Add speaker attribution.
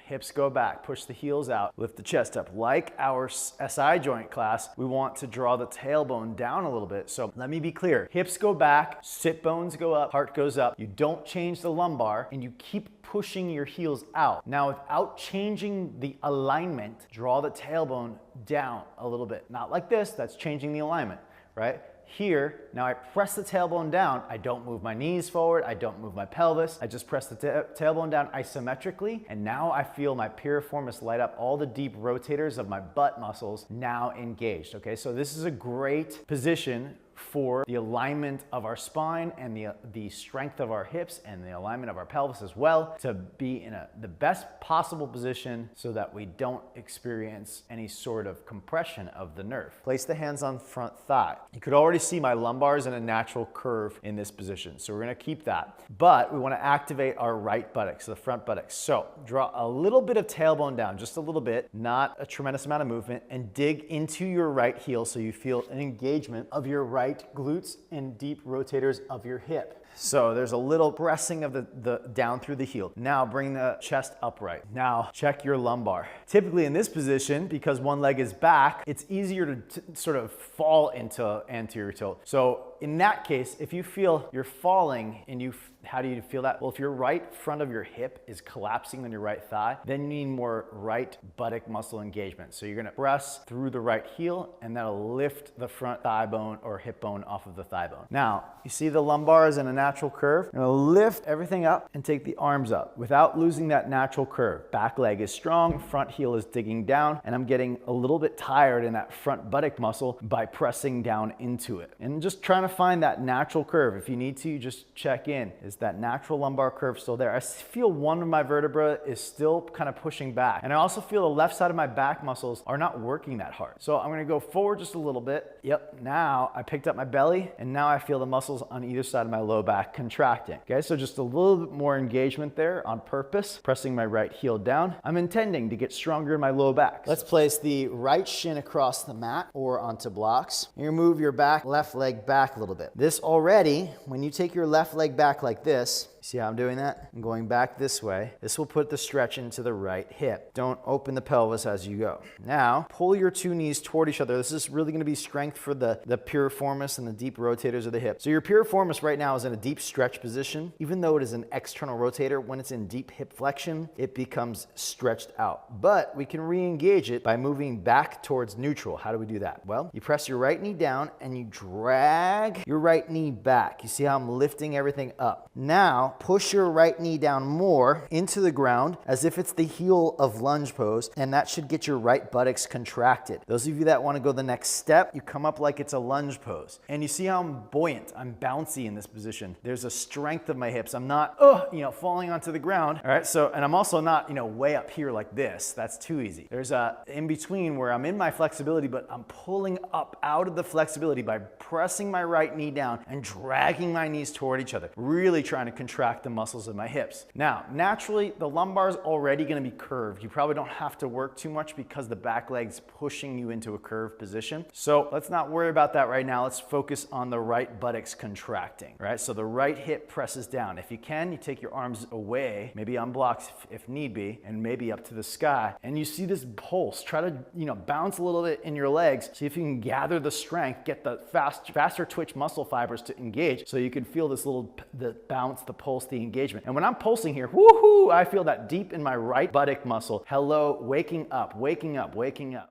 Speaker 1: hips go back, push the heels out, lift the chest up. Like our SI joint class, we want to draw the tailbone down a little bit. So let me be clear. Hips go back, sit bones go up, heart goes up. You don't change the lumbar and you keep pushing your heels out. Now, without changing the alignment, draw the tailbone down a little bit. Not like this, that's changing the alignment, right? Here, now I press the tailbone down. I don't move my knees forward. I don't move my pelvis. I just press the tailbone down isometrically. And now I feel my piriformis light up. All the deep rotators of my butt muscles now engaged. Okay, so this is a great position for the alignment of our spine and the strength of our hips and the alignment of our pelvis as well, to be in the best possible position so that we don't experience any sort of compression of the nerve. Place the hands on front thigh. You could already see my lumbars in a natural curve in this position, so we're gonna keep that. But we wanna activate our right buttocks, the front buttocks. So draw a little bit of tailbone down, just a little bit, not a tremendous amount of movement, and dig into your right heel so you feel an engagement of your right glutes and deep rotators of your hip. So there's a little pressing of the down through the heel. Now bring the chest upright. Now check your lumbar. Typically in this position, because one leg is back, it's easier to sort of fall into anterior tilt. So in that case, if you feel you're falling and how do you feel that? Well, if your right front of your hip is collapsing on your right thigh, then you need more right buttock muscle engagement. So you're gonna press through the right heel and that'll lift the front thigh bone or hip bone off of the thigh bone. Now, you see the lumbar is in a natural curve. I'm gonna lift everything up and take the arms up without losing that natural curve. Back leg is strong, front heel is digging down, and I'm getting a little bit tired in that front buttock muscle by pressing down into it. And just trying to find that natural curve. If you need to, just check in. Is that natural lumbar curve still there? I feel one of my vertebrae is still kind of pushing back. And I also feel the left side of my back muscles are not working that hard. So I'm gonna go forward just a little bit. Yep, now I picked up my belly and now I feel the muscles on either side of my low back contracting. Okay, so just a little bit more engagement there on purpose, pressing my right heel down. I'm intending to get stronger in my low back. Let's place the right shin across the mat or onto blocks. You move your left leg back a little bit. This already, when you take your left leg back like this, see how I'm doing that? I'm going back this way. This will put the stretch into the right hip. Don't open the pelvis as you go. Now, pull your two knees toward each other. This is really gonna be strength for the piriformis and the deep rotators of the hip. So your piriformis right now is in a deep stretch position. Even though it is an external rotator, when it's in deep hip flexion, it becomes stretched out. But we can re-engage it by moving back towards neutral. How do we do that? Well, you press your right knee down and you drag your right knee back. You see how I'm lifting everything up. Now, push your right knee down more into the ground as if it's the heel of lunge pose, and that should get your right buttocks contracted. Those of you that want to go the next step, you come up like it's a lunge pose. And you see how I'm buoyant, I'm bouncy in this position. There's a strength of my hips. I'm not, falling onto the ground. All right, so, and I'm also not, way up here like this. That's too easy. There's a in between where I'm in my flexibility, but I'm pulling up out of the flexibility by pressing my right knee down and dragging my knees toward each other. Really trying to contract the muscles of my hips. Now, naturally, the lumbar is already going to be curved. You probably don't have to work too much because the back leg's pushing you into a curved position. So let's not worry about that right now. Let's focus on the right buttocks contracting, right? So the right hip presses down. If you can, you take your arms away, maybe on blocks if need be, and maybe up to the sky. And you see this pulse. Try to, bounce a little bit in your legs. See if you can gather the strength, get the faster twitch muscle fibers to engage so you can feel this the bounce, the pulse, the engagement. And when I'm pulsing here, woohoo, I feel that deep in my right buttock muscle. Hello, waking up, waking up, waking up.